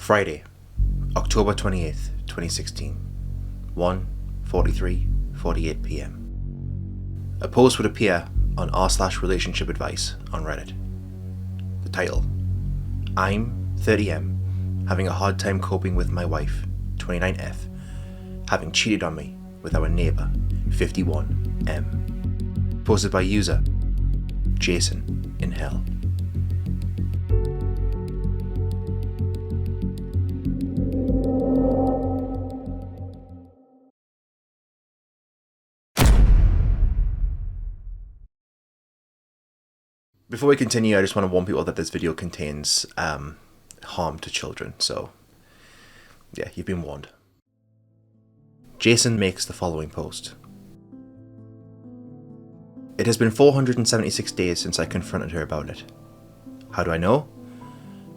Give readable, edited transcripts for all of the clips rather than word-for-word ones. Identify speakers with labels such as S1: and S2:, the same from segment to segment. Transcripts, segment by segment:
S1: Friday, October 28th, 2016, 1:43:48 p.m. A post would appear on r/relationship advice on Reddit. The title: I'm 30M, having a hard time coping with my wife, 29F, having cheated on me with our neighbour, 51M. Posted by user jasoninhell. Before we continue, I just want to warn people that this video contains harm to children, so yeah, you've been warned. Jason makes the following post. It has been 476 days since I confronted her about it. How do I know?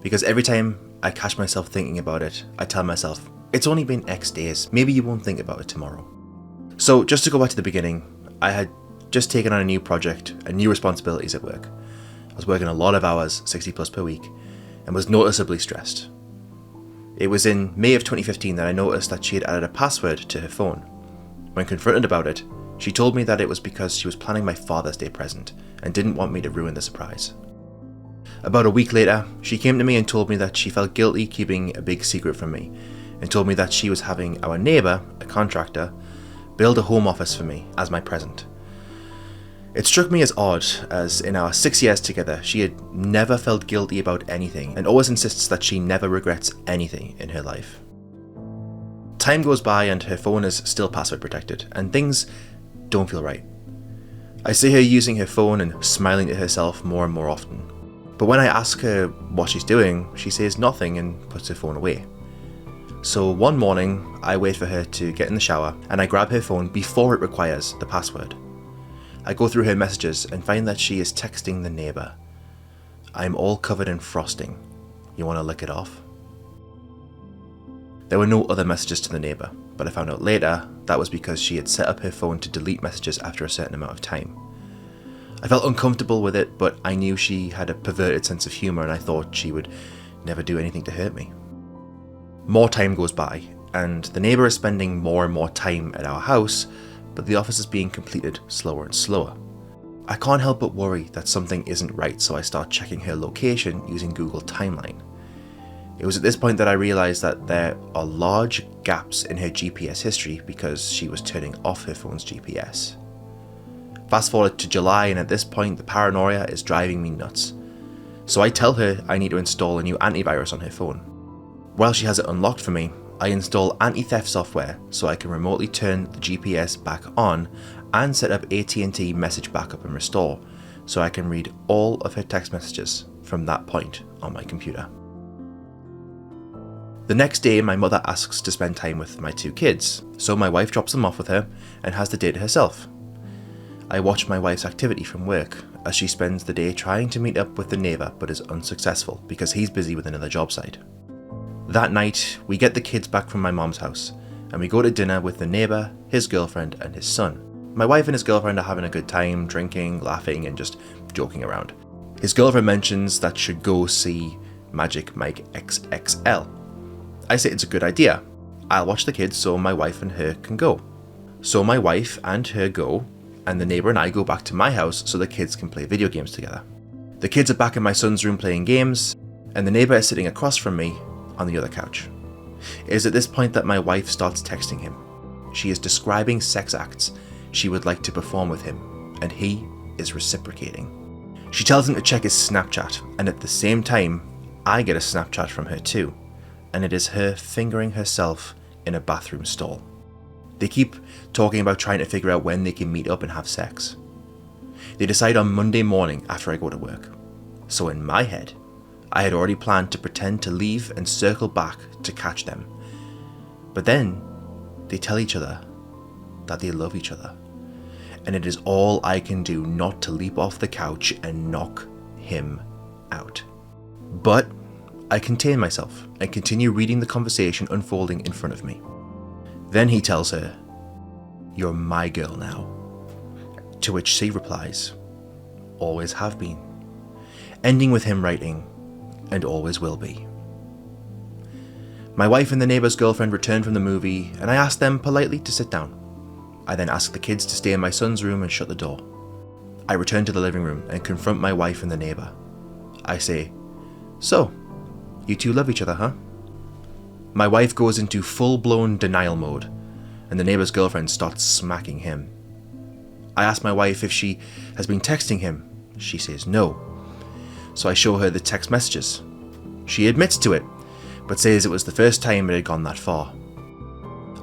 S1: Because every time I catch myself thinking about it, I tell myself, it's only been X days, maybe you won't think about it tomorrow. So just to go back to the beginning, I had just taken on a new project and new responsibilities at work. I was working a lot of hours, 60 plus per week, and was noticeably stressed. It was in May of 2015 that I noticed that she had added a password to her phone. When confronted about it, she told me that it was because she was planning my Father's Day present and didn't want me to ruin the surprise. About a week later, she came to me and told me that she felt guilty keeping a big secret from me, and told me that she was having our neighbour, a contractor, build a home office for me as my present. It struck me as odd, as in our 6 years together, she had never felt guilty about anything and always insists that she never regrets anything in her life. Time goes by and her phone is still password protected, and things don't feel right. I see her using her phone and smiling to herself more and more often. But when I ask her what she's doing, she says nothing and puts her phone away. So one morning, I wait for her to get in the shower and I grab her phone before it requires the password. I go through her messages and find that she is texting the neighbour. I'm all covered in frosting. You want to lick it off? There were no other messages to the neighbour, but I found out later that was because she had set up her phone to delete messages after a certain amount of time. I felt uncomfortable with it, but I knew she had a perverted sense of humour and I thought she would never do anything to hurt me. More time goes by, and the neighbour is spending more and more time at our house, but the office is being completed slower and slower. I can't help but worry that something isn't right, so I start checking her location using Google Timeline. It was at this point that I realised that there are large gaps in her GPS history because she was turning off her phone's GPS. Fast forward to July, and at this point the paranoia is driving me nuts. So I tell her I need to install a new antivirus on her phone. While she has it unlocked for me, I install anti-theft software so I can remotely turn the GPS back on and set up AT&T message backup and restore so I can read all of her text messages from that point on my computer. The next day, my mother asks to spend time with my 2 kids, so my wife drops them off with her and has the day to herself. I watch my wife's activity from work as she spends the day trying to meet up with the neighbour but is unsuccessful because he's busy with another job site. That night, we get the kids back from my mom's house, and we go to dinner with the neighbour, his girlfriend, and his son. My wife and his girlfriend are having a good time, drinking, laughing, and just joking around. His girlfriend mentions that should go see Magic Mike XXL. I say it's a good idea. I'll watch the kids so my wife and her can go. So my wife and her go, and the neighbour and I go back to my house so the kids can play video games together. The kids are back in my son's room playing games, and the neighbour is sitting across from me on the other couch. It is at this point that my wife starts texting him. She is describing sex acts she would like to perform with him, and he is reciprocating. She tells him to check his Snapchat, and at the same time, I get a Snapchat from her too, and it is her fingering herself in a bathroom stall. They keep talking about trying to figure out when they can meet up and have sex. They decide on Monday morning after I go to work. So in my head, I had already planned to pretend to leave and circle back to catch them. But then, they tell each other that they love each other. And it is all I can do not to leap off the couch and knock him out. But I contain myself and continue reading the conversation unfolding in front of me. Then he tells her, "You're my girl now." To which she replies, "Always have been." Ending with him writing, "And always will be." My wife and the neighbour's girlfriend returned from the movie, and I asked them politely to sit down. I then asked the kids to stay in my son's room and shut the door. I return to the living room and confront my wife and the neighbour. I say, "So, you two love each other, huh?" My wife goes into full-blown denial mode, and the neighbour's girlfriend starts smacking him. I ask my wife if she has been texting him. She says no. So I show her the text messages. She admits to it, but says it was the first time it had gone that far.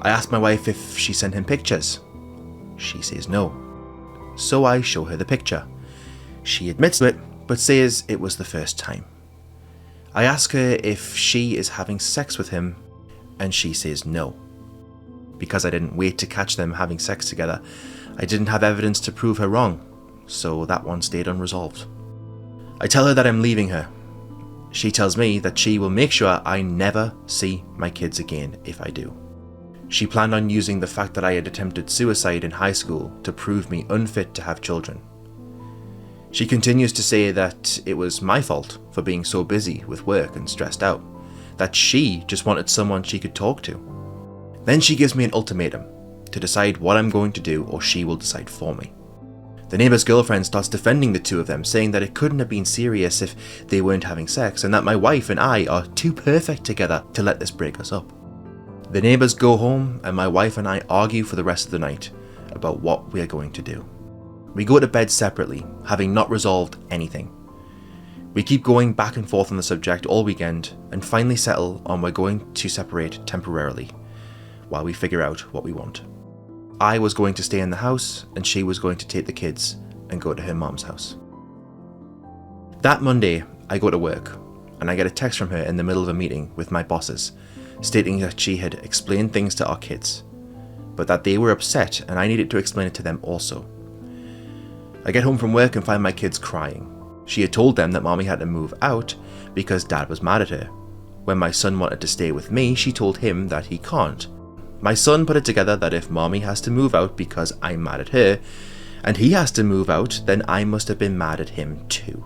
S1: I ask my wife if she sent him pictures. She says no. So I show her the picture. She admits to it, but says it was the first time. I ask her if she is having sex with him, and she says no. Because I didn't wait to catch them having sex together, I didn't have evidence to prove her wrong, so that one stayed unresolved. I tell her that I'm leaving her. She tells me that she will make sure I never see my kids again if I do. She planned on using the fact that I had attempted suicide in high school to prove me unfit to have children. She continues to say that it was my fault for being so busy with work and stressed out, that she just wanted someone she could talk to. Then she gives me an ultimatum to decide what I'm going to do, or she will decide for me. The neighbour's girlfriend starts defending the two of them, saying that it couldn't have been serious if they weren't having sex, and that my wife and I are too perfect together to let this break us up. The neighbours go home, and my wife and I argue for the rest of the night about what we are going to do. We go to bed separately, having not resolved anything. We keep going back and forth on the subject all weekend, and finally settle on we're going to separate temporarily, while we figure out what we want. I was going to stay in the house, and she was going to take the kids and go to her mom's house. That Monday, I go to work, and I get a text from her in the middle of a meeting with my bosses, stating that she had explained things to our kids, but that they were upset and I needed to explain it to them also. I get home from work and find my kids crying. She had told them that mommy had to move out because dad was mad at her. When my son wanted to stay with me, she told him that he can't. My son put it together that if mommy has to move out because I'm mad at her, and he has to move out, then I must have been mad at him too.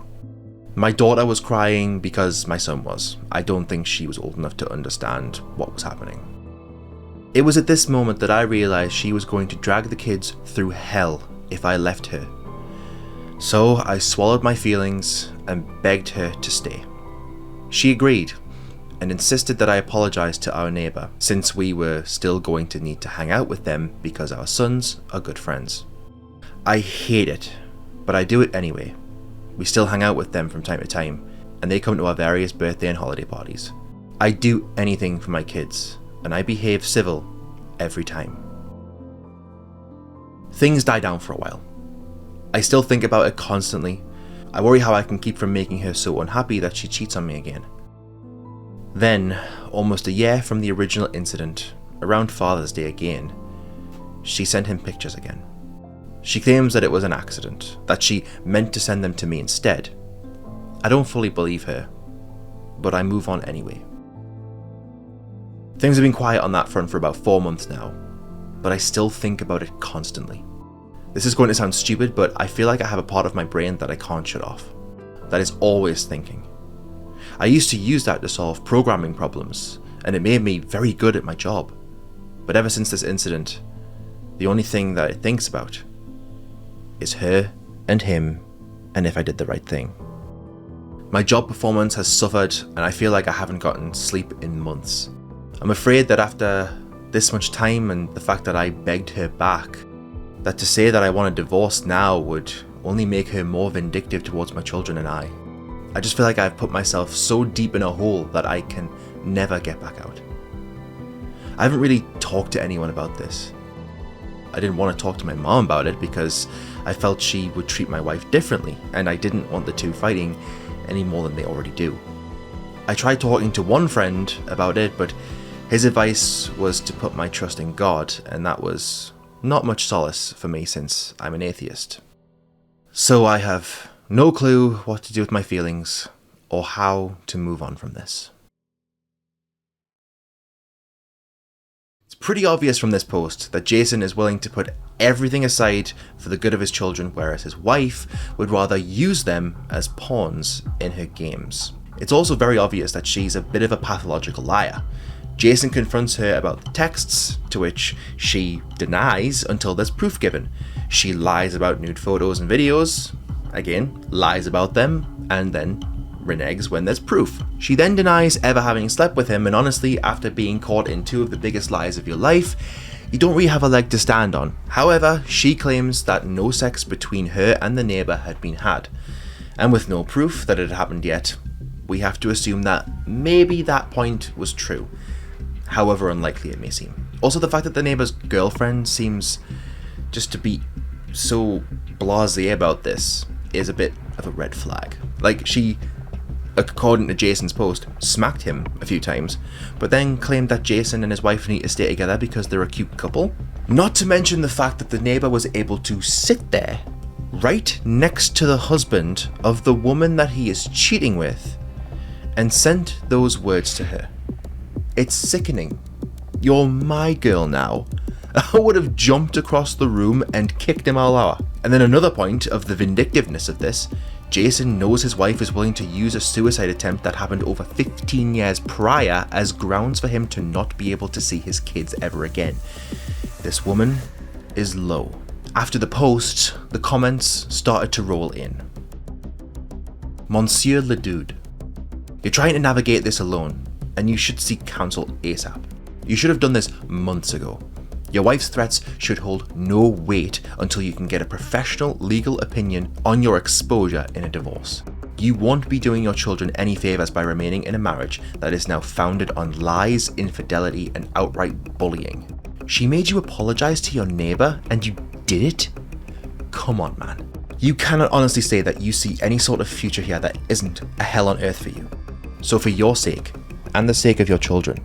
S1: My daughter was crying because my son was. I don't think she was old enough to understand what was happening. It was at this moment that I realized she was going to drag the kids through hell if I left her. So I swallowed my feelings and begged her to stay. She agreed and insisted that I apologize to our neighbor, since we were still going to need to hang out with them because our sons are good friends. I hate it, but I do it anyway. We still hang out with them from time to time, and they come to our various birthday and holiday parties. I do anything for my kids, and I behave civil every time. Things die down for a while. I still think about it constantly. I worry how I can keep from making her so unhappy that she cheats on me again. Then, almost a year from the original incident, around Father's Day again, she sent him pictures again. She claims that it was an accident, that she meant to send them to me instead. I don't fully believe her, but I move on anyway. Things have been quiet on that front for about 4 months now, but I still think about it constantly. This is going to sound stupid, but I feel like I have a part of my brain that I can't shut off, that is always thinking. I used to use that to solve programming problems, and it made me very good at my job. But ever since this incident, the only thing that it thinks about is her and him, and if I did the right thing. My job performance has suffered, and I feel like I haven't gotten sleep in months. I'm afraid that after this much time and the fact that I begged her back, that to say that I want a divorce now would only make her more vindictive towards my children and I. I just feel like I've put myself so deep in a hole that I can never get back out. I haven't really talked to anyone about this. I didn't want to talk to my mom about it because I felt she would treat my wife differently, and I didn't want the two fighting any more than they already do. I tried talking to one friend about it, but his advice was to put my trust in God, and that was not much solace for me since I'm an atheist. So I have no clue what to do with my feelings or how to move on from this. It's pretty obvious from this post that Jason is willing to put everything aside for the good of his children, whereas his wife would rather use them as pawns in her games. It's also very obvious that she's a bit of a pathological liar, Jason confronts her about the texts, to which she denies until there's proof given. She lies about nude photos and videos, again, lies about them, and then reneges when there's proof. She then denies ever having slept with him, and honestly, after being caught in two of the biggest lies of your life, you don't really have a leg to stand on. However, she claims that no sex between her and the neighbour had been had, and with no proof that it had happened yet, we have to assume that maybe that point was true, however unlikely it may seem. Also, the fact that the neighbour's girlfriend seems just to be so blasé about this is a bit of a red flag. Like, she, according to Jason's post, smacked him a few times, but then claimed that Jason and his wife need to stay together because they're a cute couple. Not to mention the fact that the neighbour was able to sit there, right next to the husband of the woman that he is cheating with, and sent those words to her. It's sickening. You're my girl now. I would have jumped across the room and kicked him all out. And then another point of the vindictiveness of this, Jason knows his wife is willing to use a suicide attempt that happened over 15 years prior as grounds for him to not be able to see his kids ever again. This woman is low. After the post, the comments started to roll in. Monsieur le Dude, you're trying to navigate this alone, and you should seek counsel ASAP. You should have done this months ago. Your wife's threats should hold no weight until you can get a professional legal opinion on your exposure in a divorce. You won't be doing your children any favours by remaining in a marriage that is now founded on lies, infidelity, and outright bullying. She made you apologise to your neighbour, and you did it? Come on, man. You cannot honestly say that you see any sort of future here that isn't a hell on earth for you. So for your sake, and the sake of your children,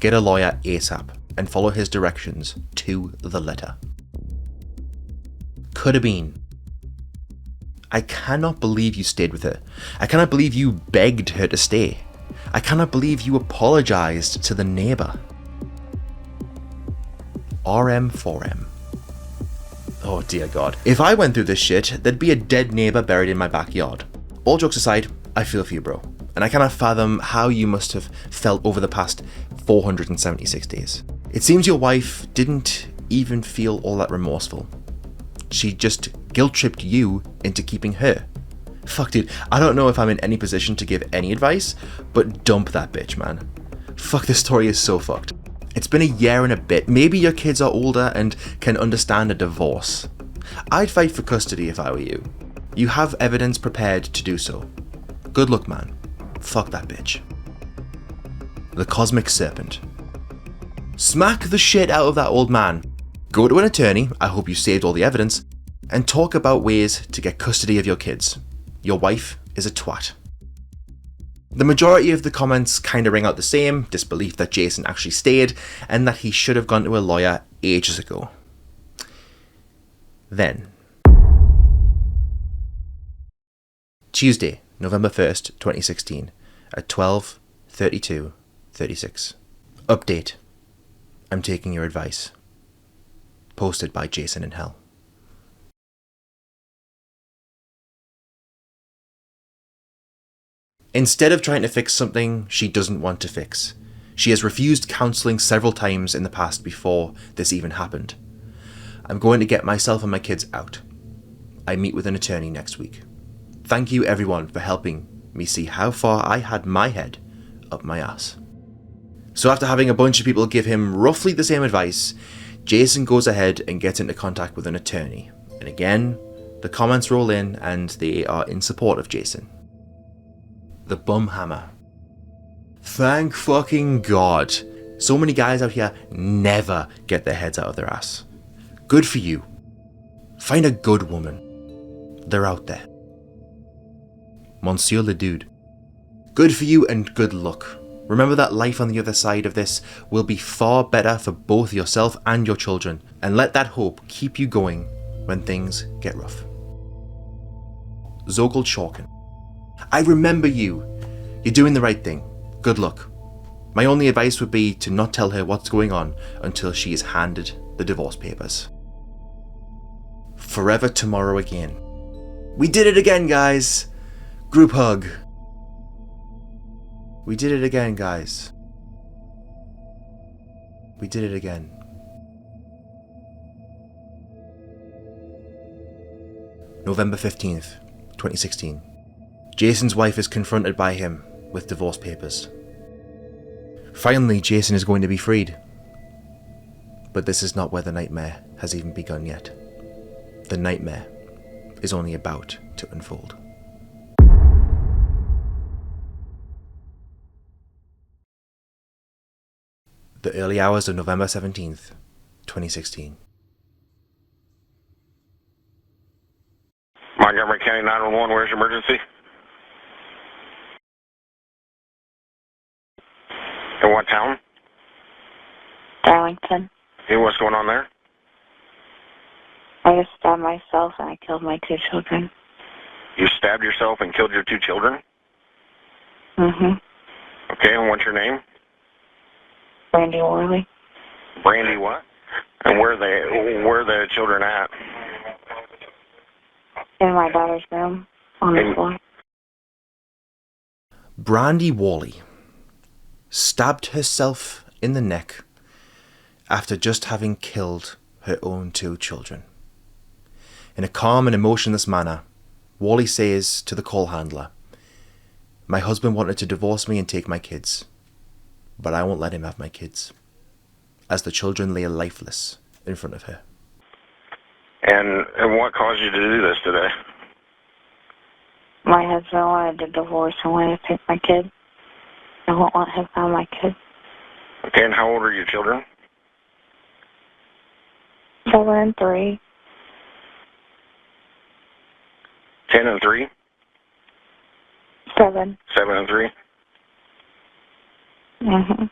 S1: get a lawyer ASAP and follow his directions to the letter. Could have been. I cannot believe you stayed with her. I cannot believe you begged her to stay. I cannot believe you apologised to the neighbour. RM4M. Oh dear God. If I went through this shit, there'd be a dead neighbour buried in my backyard. All jokes aside, I feel for you, bro. And I cannot fathom how you must have felt over the past 476 days. It seems your wife didn't even feel all that remorseful. She just guilt-tripped you into keeping her. Fuck, dude, I don't know if I'm in any position to give any advice, but dump that bitch, man. Fuck, this story is so fucked. It's been a year and a bit. Maybe your kids are older and can understand a divorce. I'd fight for custody if I were you. You have evidence prepared to do so. Good luck, man. Fuck that bitch. The Cosmic Serpent. Smack the shit out of that old man. Go to an attorney, I hope you saved all the evidence, and talk about ways to get custody of your kids. Your wife is a twat. The majority of the comments kind of ring out the same, disbelief that Jason actually stayed, and that he should have gone to a lawyer ages ago. Then. Tuesday, November 1st, 2016, at 12:32:36. Update. I'm taking your advice. Posted by jasoninhell. Instead of trying to fix something she doesn't want to fix, she has refused counselling several times in the past before this even happened. I'm going to get myself and my kids out. I meet with an attorney next week. Thank you everyone for helping me see how far I had my head up my ass. So after having a bunch of people give him roughly the same advice, Jason goes ahead and gets into contact with an attorney. And again, the comments roll in and they are in support of Jason. The bum hammer. Thank fucking God. So many guys out here never get their heads out of their ass. Good for you. Find a good woman. They're out there. Monsieur le Dude. Good for you and good luck. Remember that life on the other side of this will be far better for both yourself and your children, and let that hope keep you going when things get rough. Zogel Chalkin. I remember you. You're doing the right thing. Good luck. My only advice would be to not tell her what's going on until she is handed the divorce papers. Forever tomorrow again. We did it again, guys. Group hug. We did it again, guys. We did it again. November 15th, 2016. Jason's wife is confronted by him with divorce papers. Finally, Jason is going to be freed. But this is not where the nightmare has even begun yet. The nightmare is only about to unfold. The early hours of November 17th, 2016.
S2: Montgomery County 911, where's your emergency? In what town?
S3: Darlington.
S2: Hey, what's going on there?
S3: I just stabbed myself and I killed my 2 children.
S2: You stabbed yourself and killed your 2 children?
S3: Mm-hmm.
S2: Okay, and what's your name?
S3: Brandy Worley.
S2: Brandy what? And where are the children at?
S3: In my daughter's room, on the floor.
S1: Brandy Worley stabbed herself in the neck after just having killed her own 2 children. In a calm and emotionless manner, Worley says to the call handler, "My husband wanted to divorce me and take my kids, but I won't let him have my kids," as the children lay lifeless in front of her.
S2: And what caused you to do this today?
S3: My husband wanted to divorce and wanted to take my kid. I won't let him have my kid.
S2: Okay, and how old are your children?
S3: 7 and 3.
S2: 10 and 3?
S3: 7.
S2: 7 and 3?
S3: Mm-hmm.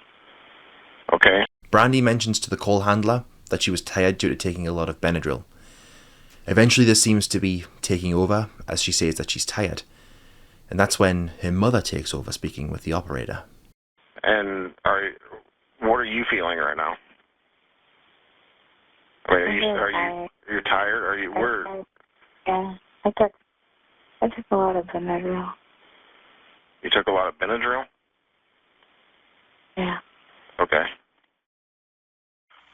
S2: Okay.
S1: Brandy mentions to the call handler that she was tired due to taking a lot of Benadryl. Eventually this seems to be taking over as she says that she's tired. And that's when her mother takes over speaking with the operator.
S2: And what are you feeling right now? I mean, you're tired? Are you where?
S3: Yeah, I took a lot of Benadryl.
S2: You took a lot of Benadryl?
S3: Yeah.
S2: Okay.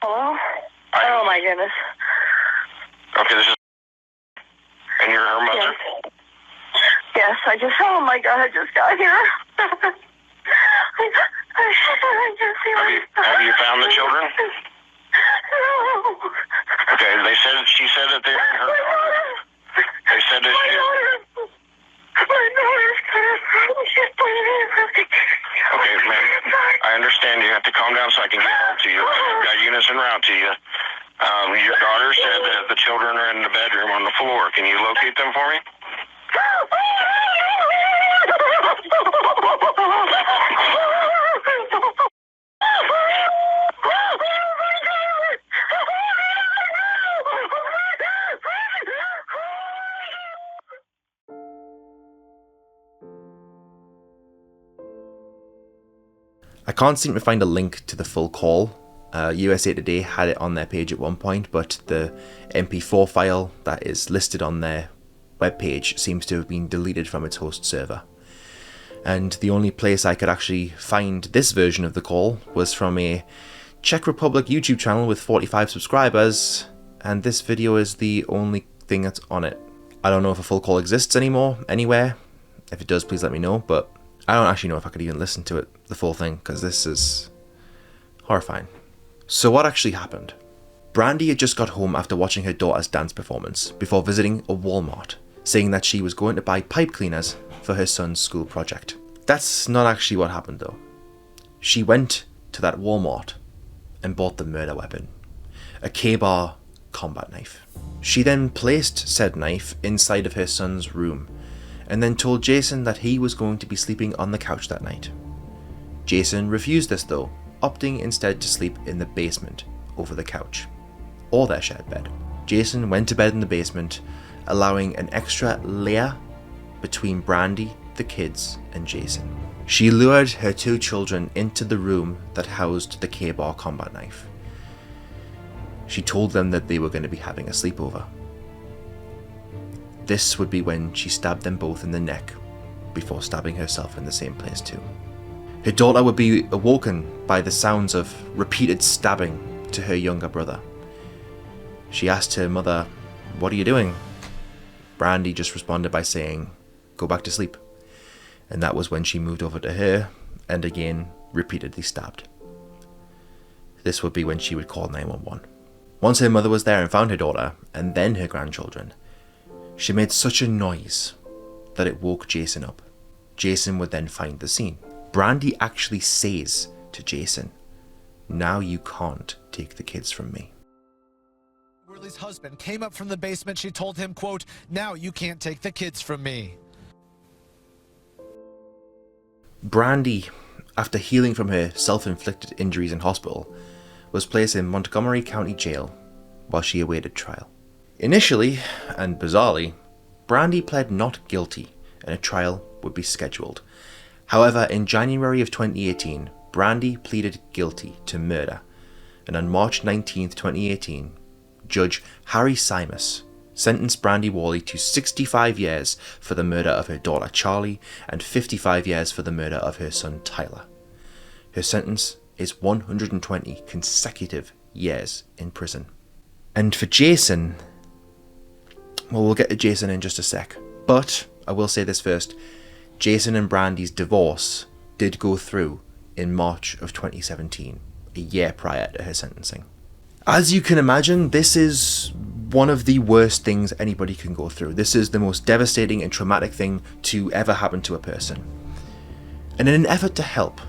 S4: Hello? Oh my goodness.
S2: Okay, this is... And you're her mother?
S4: Yes, oh my God, I just got here.
S2: Have you found the children?
S4: No.
S2: Okay, she said that they're in her... They said that she...
S4: My daughter's she's bleeding.
S2: Okay, ma'am, I understand. You have to calm down so I can get help to you. I've got units en route to you. Your daughter said that the children are in the bedroom on the floor. Can you locate them for me?
S1: I can't seem to find a link to the full call. USA Today had it on their page at one point, but the MP4 file that is listed on their webpage seems to have been deleted from its host server. And the only place I could actually find this version of the call was from a Czech Republic YouTube channel with 45 subscribers, and this video is the only thing that's on it. I don't know if a full call exists anymore, anywhere. If it does, please let me know, but I don't actually know if I could even listen to it, the full thing, because this is horrifying. So what actually happened? Brandy had just got home after watching her daughter's dance performance before visiting a Walmart, saying that she was going to buy pipe cleaners for her son's school project. That's not actually what happened though. She went to that Walmart and bought the murder weapon, a K-bar combat knife. She then placed said knife inside of her son's room and then told Jason that he was going to be sleeping on the couch that night. Jason refused this though, opting instead to sleep in the basement over the couch, or their shared bed. Jason went to bed in the basement, allowing an extra layer between Brandy, the kids, and Jason. She lured her 2 children into the room that housed the K-bar combat knife. She told them that they were going to be having a sleepover. This would be when she stabbed them both in the neck, before stabbing herself in the same place too. Her daughter would be awoken by the sounds of repeated stabbing to her younger brother. She asked her mother, "What are you doing?" Brandy just responded by saying, "Go back to sleep." And that was when she moved over to her and again repeatedly stabbed. This would be when she would call 911. Once her mother was there and found her daughter, and then her grandchildren, she made such a noise that it woke Jason up. Jason would then find the scene. Brandy actually says to Jason, "Now you can't take the kids from me."
S5: Worley's husband came up from the basement. She told him, quote, "Now you can't take the kids from me."
S1: Brandy, after healing from her self-inflicted injuries in hospital, was placed in Montgomery County Jail while she awaited trial. Initially, and bizarrely, Brandy pled not guilty and a trial would be scheduled. However, in January of 2018, Brandy pleaded guilty to murder, and on March 19th, 2018, Judge Harry Simus sentenced Brandy Worley to 65 years for the murder of her daughter Charlie and 55 years for the murder of her son Tyler. Her sentence is 120 consecutive years in prison. And for Jason, well, we'll get to Jason in just a sec, but I will say this first. Jason and Brandy's divorce did go through in March of 2017, a year prior to her sentencing. As you can imagine, this is one of the worst things anybody can go through. This is the most devastating and traumatic thing to ever happen to a person. And in an effort to help,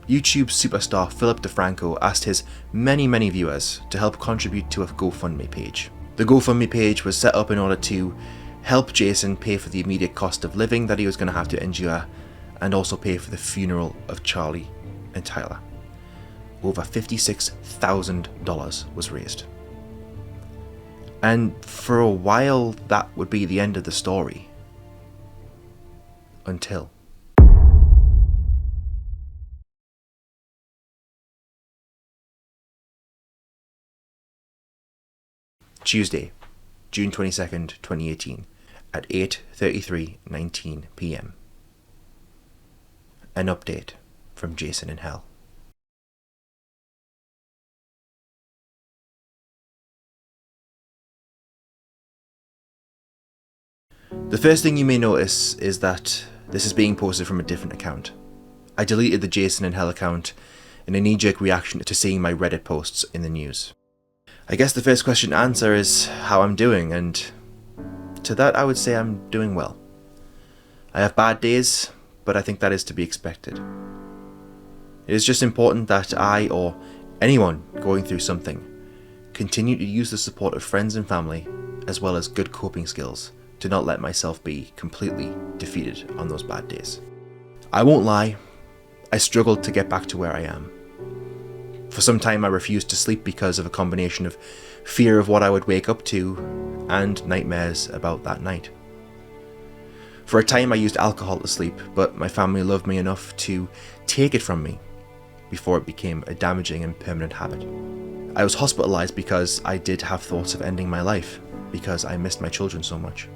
S1: YouTube superstar Philip DeFranco asked his many viewers to help contribute to a GoFundMe page. The GoFundMe page was set up in order to help Jason pay for the immediate cost of living that he was going to have to endure, and also pay for the funeral of Charlie and Tyler. Over $56,000 was raised. And for a while, that would be the end of the story. Until Tuesday, June 22nd, 2018, at 8:33:19 p.m. An update from Jason in Hell. The first thing you may notice is that this is being posted from a different account. I deleted the Jason in Hell account in a knee-jerk reaction to seeing my Reddit posts in the news. I guess the first question to answer is how I'm doing, and to that I would say I'm doing well. I have bad days, but I think that is to be expected. It is just important that I, or anyone going through something, continue to use the support of friends and family, as well as good coping skills, to not let myself be completely defeated on those bad days. I won't lie, I struggled to get back to where I am. For some time I refused to sleep because of a combination of fear of what I would wake up to and nightmares about that night. For a time I used alcohol to sleep, but my family loved me enough to take it from me before it became a damaging and permanent habit. I was hospitalized because I did have thoughts of ending my life because I missed my children so much.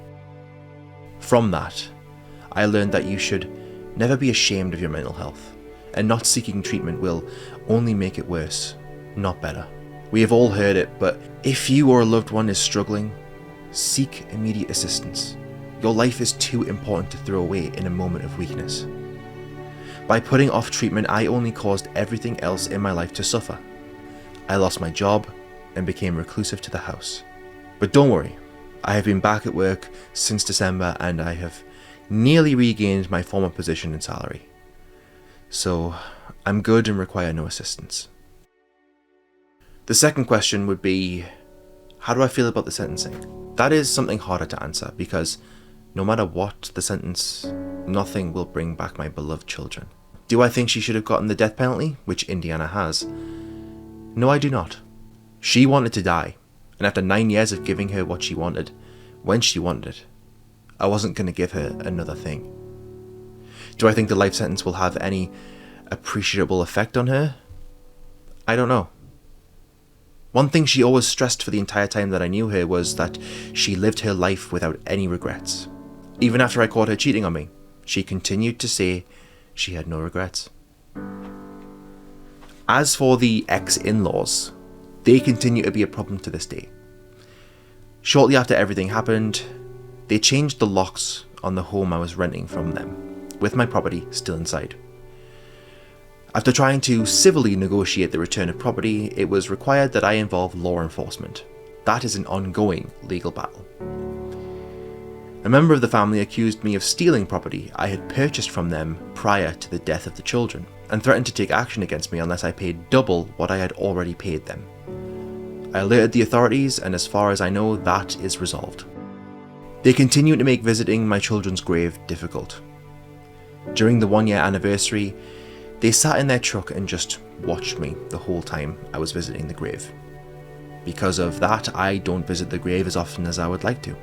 S1: From that, I learned that you should never be ashamed of your mental health, and not seeking treatment will only make it worse, not better. We have all heard it, but if you or a loved one is struggling, seek immediate assistance. Your life is too important to throw away in a moment of weakness. By putting off treatment, I only caused everything else in my life to suffer. I lost my job and became reclusive to the house. But don't worry, I have been back at work since December and I have nearly regained my former position and salary. So I'm good and require no assistance. The second question would be, how do I feel about the sentencing? That is something harder to answer because no matter what the sentence, nothing will bring back my beloved children. Do I think she should have gotten the death penalty, which Indiana has? No, I do not. She wanted to die, and after 9 years of giving her what she wanted, when she wanted it, I wasn't going to give her another thing. Do I think the life sentence will have any appreciable effect on her? I don't know. One thing she always stressed for the entire time that I knew her was that she lived her life without any regrets. Even after I caught her cheating on me, she continued to say she had no regrets. As for the ex-in-laws, they continue to be a problem to this day. Shortly after everything happened, they changed the locks on the home I was renting from them, with my property still inside. After trying to civilly negotiate the return of property, it was required that I involve law enforcement. That is an ongoing legal battle. A member of the family accused me of stealing property I had purchased from them prior to the death of the children, and threatened to take action against me unless I paid double what I had already paid them. I alerted the authorities, and as far as I know, that is resolved. They continue to make visiting my children's grave difficult. During the 1-year anniversary, they sat in their truck and just watched me the whole time I was visiting the grave. Because of that, I don't visit the grave as often as I would like to.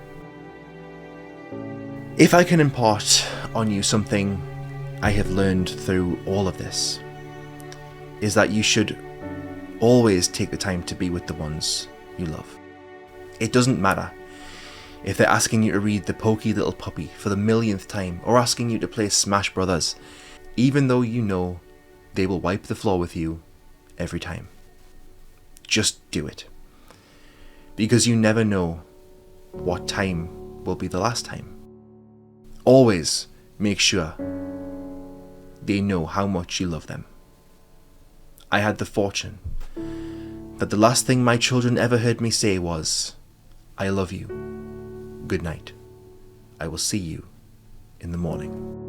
S1: If I can impart on you something I have learned through all of this, is that you should always take the time to be with the ones you love. It doesn't matter if they're asking you to read The Pokey Little Puppy for the millionth time, or asking you to play Smash Brothers, even though you know they will wipe the floor with you every time. Just do it. Because you never know what time will be the last time. Always make sure they know how much you love them. I had the fortune that the last thing my children ever heard me say was, "I love you. Good night. I will see you in the morning."